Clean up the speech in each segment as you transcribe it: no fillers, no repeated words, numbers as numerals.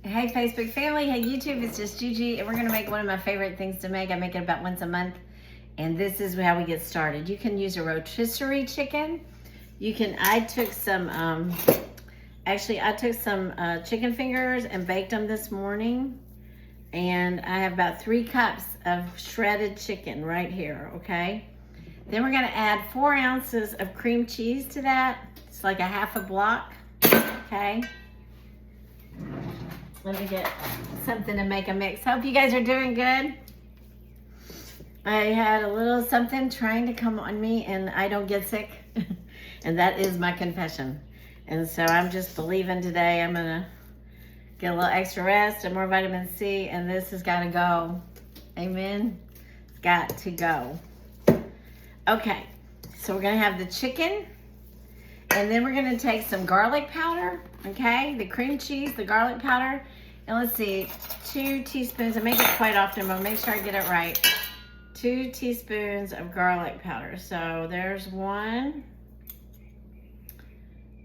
Hey Facebook family, hey YouTube, it's just Gigi, and we're gonna make one of my favorite things to make. I make it about once a month, and this is how we get started. You can use a rotisserie chicken. I took some chicken fingers and baked them this morning, and I have about 3 cups of shredded chicken right here, okay? Then we're gonna add 4 ounces of cream cheese to that. It's like a half a block, okay? Let me get something to make a mix. Hope you guys are doing good. I had a little something trying to come on me and I don't get sick. And that is my confession. And so I'm just believing today I'm gonna get a little extra rest and more vitamin C, and this has gotta go. Amen. It's got to go. Okay, so we're gonna have the chicken, and then we're gonna take some garlic powder, okay? The cream cheese, the garlic powder, and let's see, 2 teaspoons. I make it quite often, but I'll make sure I get it right. 2 teaspoons of garlic powder. So there's 1,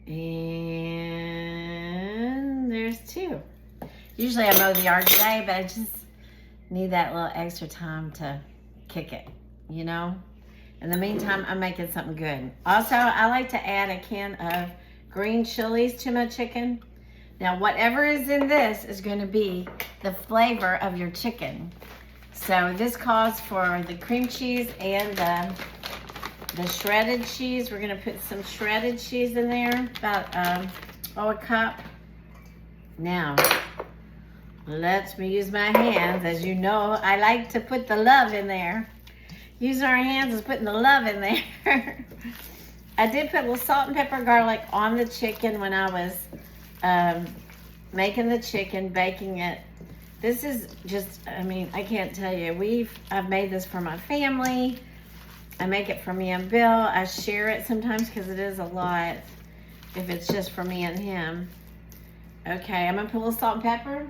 and there's 2. Usually I mow the yard today, but I just need that little extra time to kick it, you know? In the meantime, I'm making something good. Also, I like to add a can of green chilies to my chicken. Now, whatever is in this is going to be the flavor of your chicken. So this calls for the cream cheese and the shredded cheese. We're going to put some shredded cheese in there, about a cup. Now, let me use my hands. As you know, I like to put the love in there. Using our hands is putting the love in there. I did put a little salt and pepper garlic on the chicken when I was making the chicken, baking it. This is just, I mean, I can't tell you. I've made this for my family. I make it for me and Bill. I share it sometimes because it is a lot if it's just for me and him. Okay, I'm gonna put a little salt and pepper.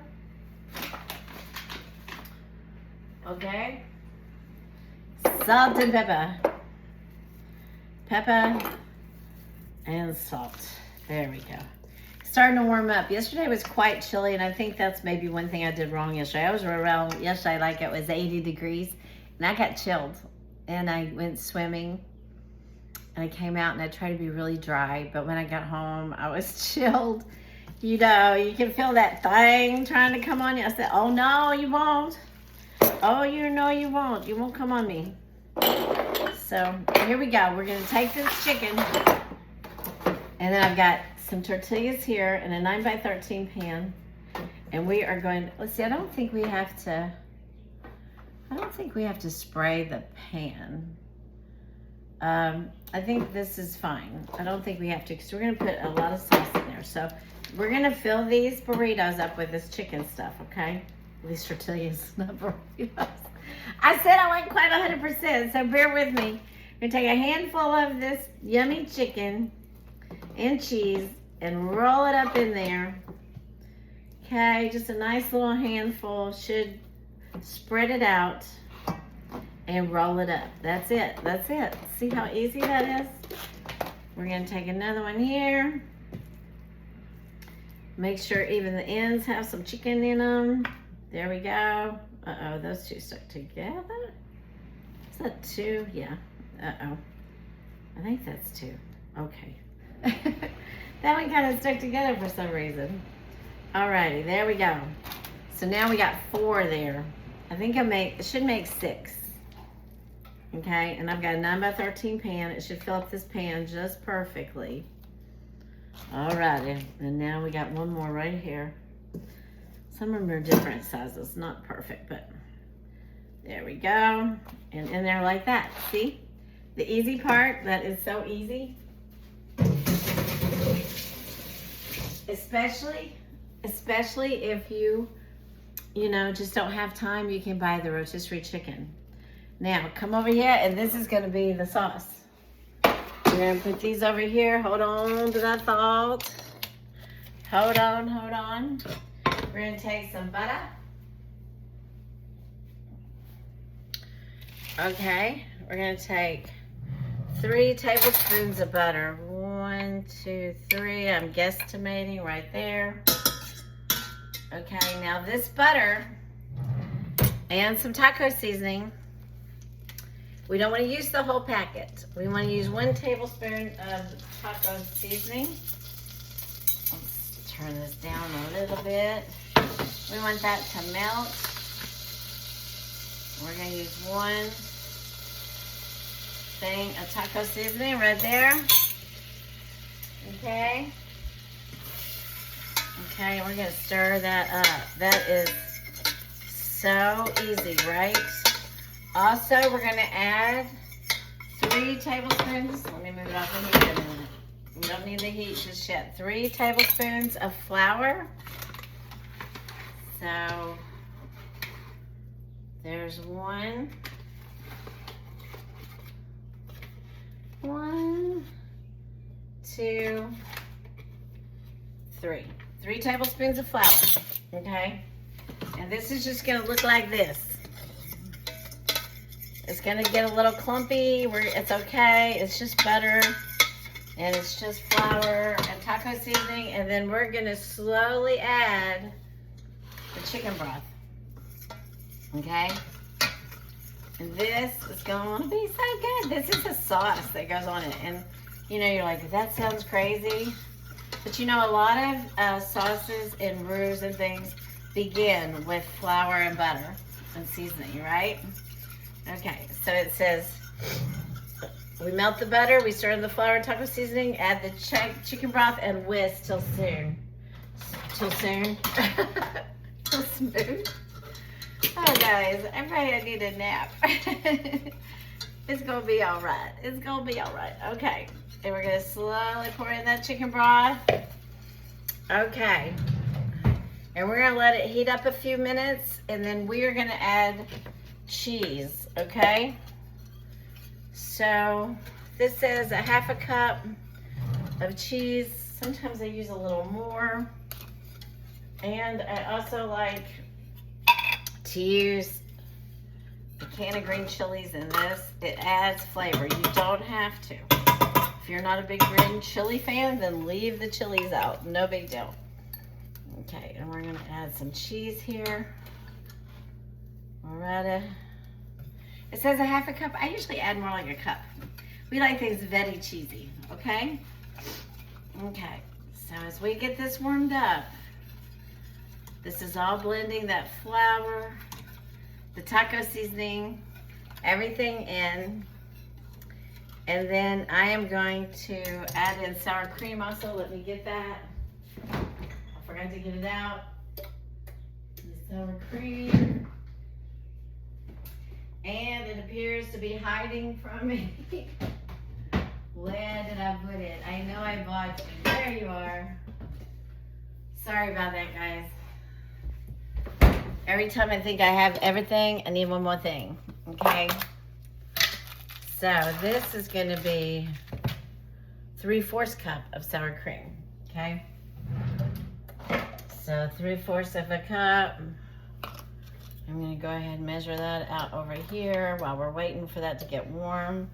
Okay. Salt and pepper. Pepper and salt. There we go. Starting to warm up. Yesterday was quite chilly, and I think that's maybe one thing I did wrong yesterday. I was around yesterday like it was 80 degrees, and I got chilled. And I went swimming, and I came out, and I tried to be really dry, but when I got home, I was chilled. You know, you can feel that thing trying to come on you. I said, oh, no, you won't. Oh, you know you won't. You won't come on me. So here we go. We're going to take this chicken, and then I've got some tortillas here in a 9x13 pan, and we are going to, let's see, I don't think we have to spray the pan. I think this is fine. I don't think we have to, because we're going to put a lot of sauce in there. So we're going to fill these burritos up with this chicken stuff, okay? These tortillas, not burritos. I said I went quite 100%, so bear with me. I'm going to take a handful of this yummy chicken and cheese and roll it up in there. Okay, just a nice little handful. Should spread it out and roll it up. That's it. That's it. See how easy that is? We're going to take another one here. Make sure even the ends have some chicken in them. There we go. Uh-oh, those 2 stuck together. Is that 2? Yeah. Uh-oh. I think that's 2. Okay. That one kind of stuck together for some reason. Alrighty, there we go. So now we got 4 there. I think it should make 6. Okay, and I've got a 9x13 pan. It should fill up this pan just perfectly. Alrighty, and now we got 1 more right here. Some of them are different sizes, not perfect, but there we go. And in there like that, see? The easy part, that is so easy. Especially if you just don't have time, you can buy the rotisserie chicken. Now, come over here, and this is gonna be the sauce. We're gonna put these over here. Hold on to that thought. Hold on. We're gonna take some butter. Okay, we're gonna take 3 tablespoons of butter. 1, 2, 3, I'm guesstimating right there. Okay, now this butter and some taco seasoning, we don't want to use the whole packet. We want to use 1 tablespoon of taco seasoning. Let's turn this down a little bit. We want that to melt. We're going to use 1 thing of taco seasoning right there. Okay. Okay, we're going to stir that up. That is so easy, right? Also, we're going to add 3 tablespoons. Let me move it off the heat a minute. We don't need the heat just yet. 3 tablespoons of flour. So, there's 1. 1, 2, 3. 3 tablespoons of flour, okay? And this is just gonna look like this. It's gonna get a little clumpy, it's okay. It's just butter, and it's just flour and taco seasoning, and then we're gonna slowly add the chicken broth, okay? And this is going to be so good. This is the sauce that goes on it, and you know, you're like, that sounds crazy. But you know, a lot of sauces and roux and things begin with flour and butter and seasoning, right? Okay, so it says, we melt the butter, we stir in the flour and taco seasoning, add the chicken broth, and whisk till soon. Till soon? Till smooth? Oh, guys, I probably need a nap. It's going to be all right. It's going to be all right. Okay. And we're going to slowly pour in that chicken broth. Okay. And we're going to let it heat up a few minutes. And then we're going to add cheese. Okay. So this says a 1/2 cup of cheese. Sometimes I use a little more. And I also like to use a can of green chilies in this. It adds flavor. You don't have to. If you're not a big green chili fan, then leave the chilies out. No big deal. Okay, and we're gonna add some cheese here. Alrighty. It says a 1/2 cup. I usually add more like a cup. We like things very cheesy, okay? Okay, so as we get this warmed up, this is all blending that flour, the taco seasoning, everything in. And then I am going to add in sour cream also. Let me get that. I forgot to get it out. The sour cream. And it appears to be hiding from me. Where did I put it? I know I bought you. There you are. Sorry about that, guys. Every time I think I have everything, I need one more thing, okay? So this is gonna be 3/4 cup of sour cream, okay? So 3/4 of a cup. I'm gonna go ahead and measure that out over here while we're waiting for that to get warm.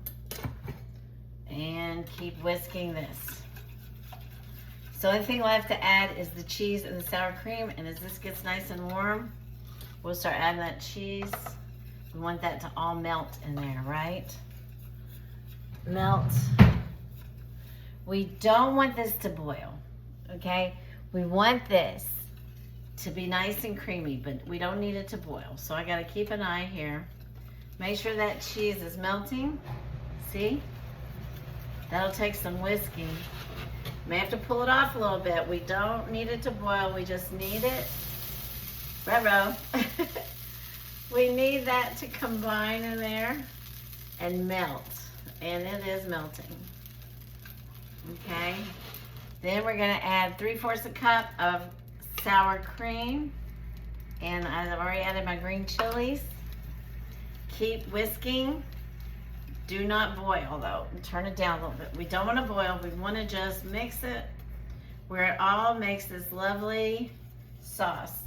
And keep whisking this. So the only thing left to add is the cheese and the sour cream, and as this gets nice and warm, we'll start adding that cheese. We want that to all melt in there, right? Melt. We don't want this to boil, okay? We want this to be nice and creamy, but we don't need it to boil. So I gotta keep an eye here. Make sure that cheese is melting. See? That'll take some whisking. May have to pull it off a little bit. We don't need it to boil, we just need it. Bravo. We need that to combine in there and melt. And it is melting. Okay. Then we're gonna add 3/4 a cup of sour cream. And I've already added my green chilies. Keep whisking. Do not boil though. Turn it down a little bit. We don't want to boil. We want to just mix it where it all makes this lovely sauce.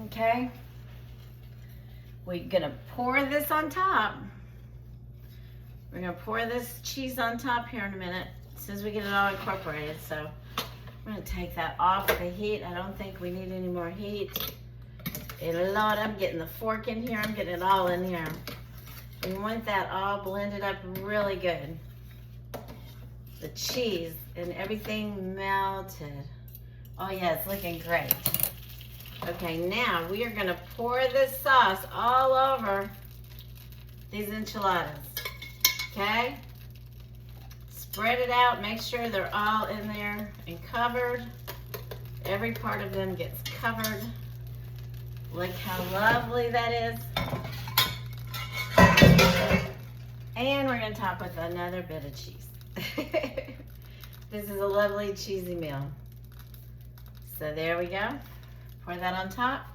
Okay. We're gonna pour this on top. We're gonna pour this cheese on top here in a minute, as soon as we get it all incorporated. So I'm gonna take that off the heat. I don't think we need any more heat. And Lord, I'm getting the fork in here. I'm getting it all in here. We want that all blended up really good. The cheese and everything melted. Oh yeah, it's looking great. Okay, now we are gonna pour this sauce all over these enchiladas, okay? Spread it out, make sure they're all in there and covered. Every part of them gets covered. Look how lovely that is. And we're gonna top with another bit of cheese. This is a lovely cheesy meal. So there we go. Pour that on top.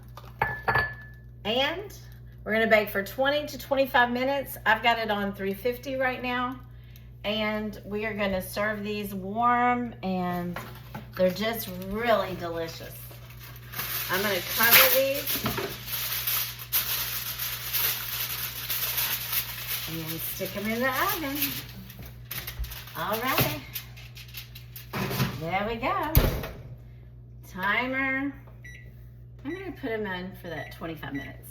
And we're gonna bake for 20 to 25 minutes. I've got it on 350 right now. And we are gonna serve these warm, and they're just really delicious. I'm gonna cover these and then stick them in the oven. All right, there we go. Timer. I'm gonna put them in for that 25 minutes.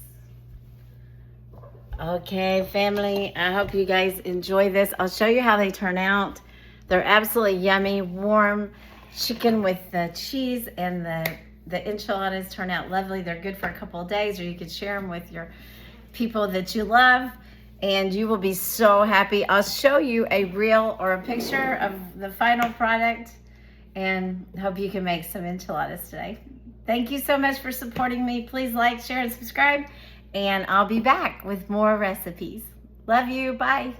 Okay, family, I hope you guys enjoy this. I'll show you how they turn out. They're absolutely yummy, warm chicken with the cheese, and the enchiladas turn out lovely. They're good for a couple of days, or you could share them with your people that you love, and you will be so happy. I'll show you a reel or a picture of the final product, and hope you can make some enchiladas today. Thank you so much for supporting me. Please like, share, and subscribe, and I'll be back with more recipes. Love you. Bye.